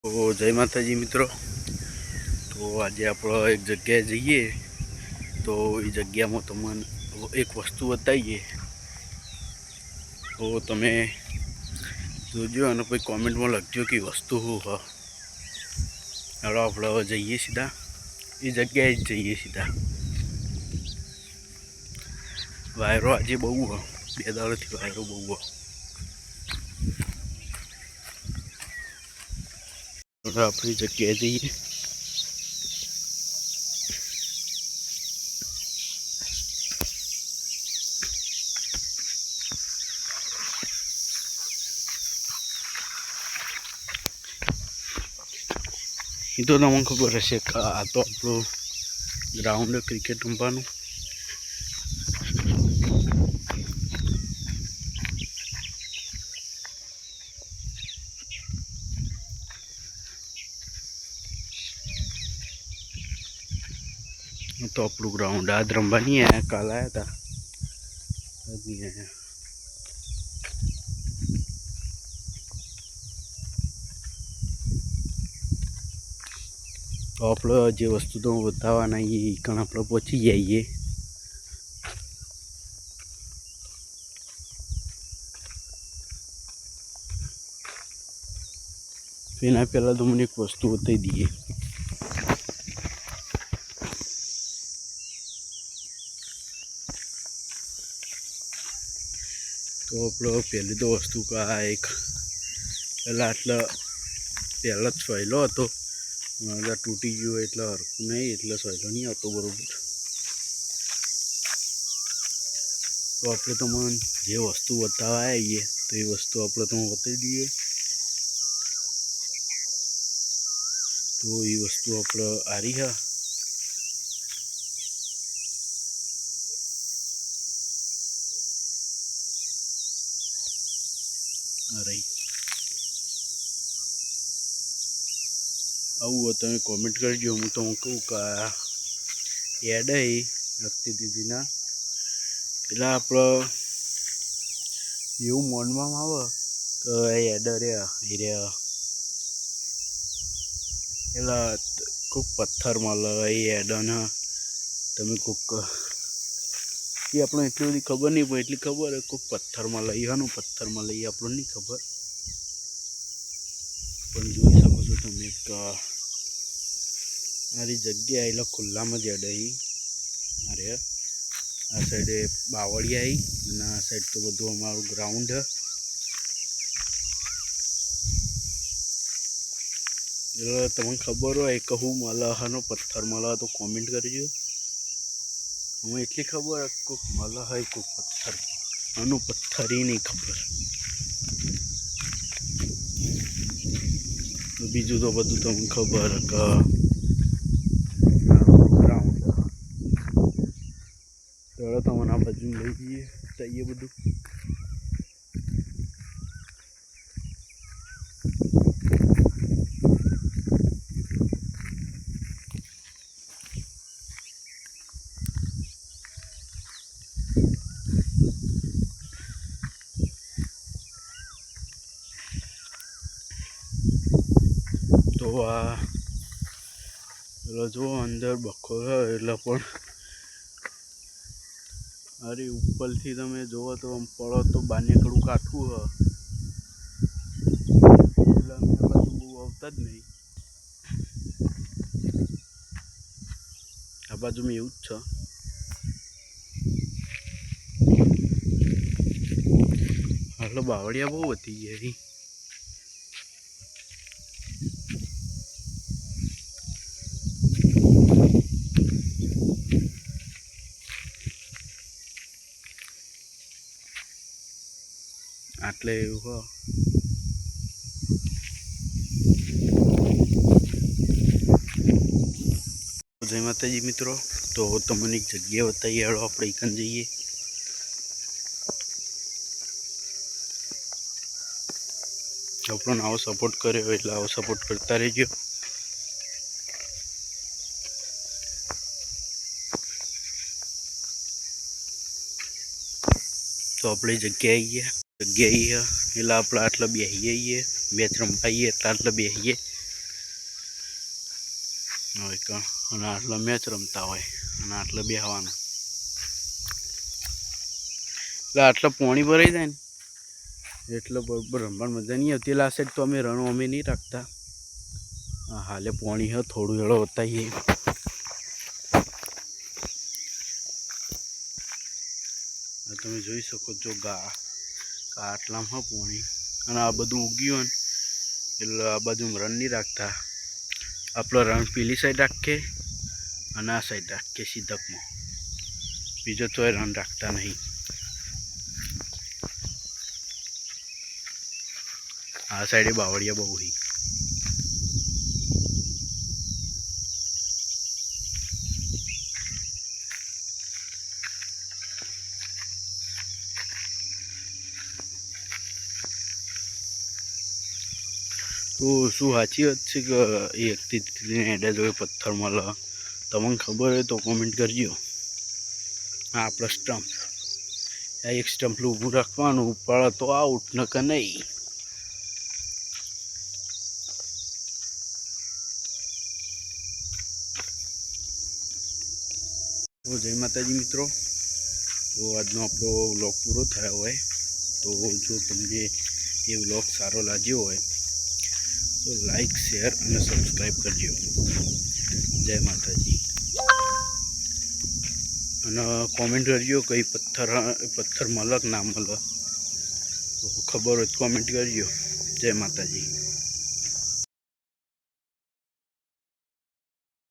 તો જય માતાજી મિત્રો। તો આજે આપણે એક જગ્યાએ જઈએ તો એ જગ્યામાં તમને એક વસ્તુ બતાવીએ તો તમે જોજો અને પછી કોમેન્ટમાં લખજો કે વસ્તુ શું હ। ચાલો આપણે હવે જઈએ સીધા એ જગ્યાએ જ જઈએ સીધા। વાયરો આજે બહુ હ, 2 દાડાથી વાયરો બહુ હ। આપણી જગ્યાએ જઈએ। એ તો તમને ખબર હશે કે આ તો આપણું ગ્રાઉન્ડ ક્રિકેટ રમવાનું। तो આપણું ગ્રાઉન્ડ આજ રમવા નહીં આવ્યા, કાલ આવ્યા હતા, આજ નહીં આવ્યા। તો આપણે જે વસ્તુ તો બતાવવાના એ કણ આપણે પહોંચી જઈએ। એના પહેલાં તો મને એક વસ્તુ બતાવી દઈએ। તો આપણો પહેલી તો વસ્તુ કે આ એક પહેલાં આટલા પહેલાં જ સોયલો હતો, તૂટી ગયો એટલે હરખું નહીં, એટલે સોયલો નહીં આવતો બરાબર। તો આપણે તમને જે વસ્તુ બતાવવા આવીએ તો એ વસ્તુ આપણે તમને બતાવી દઈએ। તો એ વસ્તુ આપણે આરી હા, રહી આવું તમે કોમેન્ટ કરજો। હું તમને કહું કે આ એડ લખતી દીદીના એટલે આપણે એવું મોનમાં આવે તો એડ રહ્યા એ રહ્યા એટલે કોઈક પથ્થર મળે એ એડને તમે કોઈક એ આપણને એટલી બધી ખબર નહીં પડે, એટલી ખબર કોઈક પથ્થરમાં લઈ હાનું પથ્થરમાં લઈએ આપણને નહીં ખબર, પણ જોઈ શકો છો તમે કે મારી જગ્યા એટલે ખુલ્લામાં જ અડાઈ અરે આ સાઈડે બાવળિયા આવી અને આ સાઈડ તો બધું અમારું ગ્રાઉન્ડ હ। એટલે તમને ખબર હોય કે હું મળે હાનો પથ્થર મળે તો કોમેન્ટ કરજો। હું એટલી ખબર કોઈક મળે હોય કોઈક પથ્થર, આનું પથ્થર એ નહીં ખબર, બીજું તો બધું તમને ખબર કે ગ્રાઉન્ડ તો તમને આ બાજુ લઈ જઈએ જઈએ બધું। તો આ એટલે જો અંદર બખો એટલે પણ અરે ઉપરથી તમે જુઓ તો આમ પડો તો બાનેકડું કાઠું હ, એટલે અમે બાજુ બહુ આવતા જ નહીં, આ બાજુમાં એવું જ છે। એટલે બાવળિયા બહુ વધી ગયા આટલે એવું હો। જય માતાજી મિત્રો। તો તમને એક જગ્યા બતાવીએ, હાલો આપણે એકન જઈએ। આપણને આવો સપોર્ટ કર્યો એટલે આવો સપોર્ટ કરતા રહેજો। તો આપણે જગ્યાએ એટલે આપણે આટલા બેસીએ, મેચ રમવાઈએ એટલે આટલા બેસીએ હવે અને આટલા મેચ રમતા હોય અને આટલા બેહવાના, એટલે આટલા પોણી ભરાઈ જાય ને એટલે બરોબર રમવાની મજા નહીં આવતી. એટલે આ સાઈડ તો અમે રણો અમે નહીં રાખતા. હાલે પોણી હ થોડું એળો બતાવીએ. તમે જોઈ શકો છો આટલામાં પોણી અને આ બધું ઉગ્યું હોય એટલે આ બાજુ રન નહીં રાખતા. આપણો રન પેલી સાઈડ રાખીએ અને આ સાઈડ રાખીએ સીધકમાં, બીજો તોય રન રાખતા નહીં. આ સાઈડે બાવળિયા બહુ હી. તો શું સાચી વાત છે કે એકથી એડા જોડે પથ્થર મળે? તમને ખબર હોય તો કોમેન્ટ કરજો. હા આપણા સ્ટમ્પ, આ એક સ્ટમ્પલું ઊભું રાખવાનું, પડે તો આઉટ ન કે નહીં. તો જય માતાજી મિત્રો. તો આજનો આપણો વ્લોગ પૂરો થયો હોય. તો જો તમને એ વ્લોગ સારો લાગ્યો હોય તો લાઈક, શેર અને સબસ્ક્રાઈબ કરજો. જય માતાજી. અને કોમેન્ટ કરજો કઈ પથ્થર મળે કે ના મળે, તો ખબર હોય તો કોમેન્ટ કરજો. જય માતાજી.